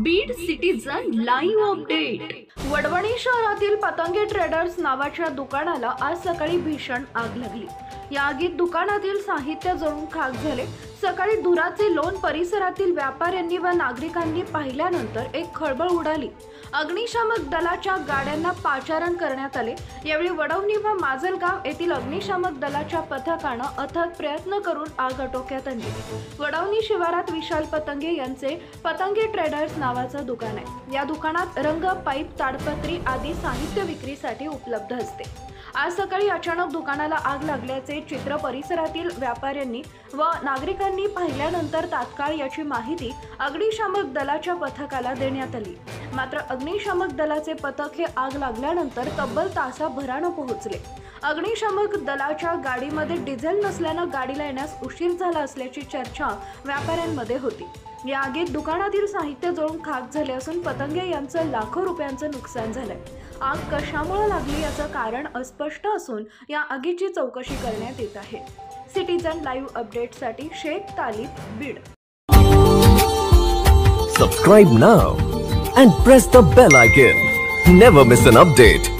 Beed citizen live update. Wadwani शहरातील Patange traders नावाच्या दुकानाला आज सकाळी भीषण आग लागली। या आगीत दुकानातील साहित्य जळून खाक झाले। सकाळी धुराचे लोण परिसरातील व्यापाऱ्यांनी व नागरिकांनी पाहिल्यानंतर एक खळबळ उडाली। अग्निशामक दलाच्या गाड्यांना पाचारण करण्यात आले। यावेळी वडवणी व माजलगाव येथील अग्निशामक दलाच्या पथकाने अथक प्रयत्न करून आग आटोक्यात आणली। वडवणी शिवारात विशाल पतंगे यांचे पतंगे ट्रेडर्स नावाचे दुकान आहे। या दुकानात रंग, पाईप, ताडपत्री आदी साहित्य विक्रीसाठी उपलब्ध असते। आज सकाळी अचानक दुकानाला आग लागल्याचे चित्र परिसरातील व्यापाऱ्यांनी व नागरिकांनी पाहिल्यानंतर तात्काळ याची माहिती अग्निशामक दलाच्या पथकाला देण्यात आली। मात्र अग्निशामक दलाचे पथक हे आग लागल्यानंतर तब्बल तासाभराने पोहोचले। अग्निशामक दलाच्या गाडीमध्ये डिझेल नसल्याने गाडीला येण्यास उशीर झाला असल्याची चर्चा व्यापाऱ्यांमध्ये होती। या आगीत दुकानातील साहित्य जळून खाक झाले असून पतंगे यांचं लाखो रुपयांचं नुकसान झालंय। आग कशामुळे लागली याचं कारण अस्पष्ट असून या आगीची चौकशी करण्यात येत आहे। सिटीजन लाईव्ह अपडेटसाठी शेख तालिब, Beed. Subscribe now and press the bell icon. Never miss an update.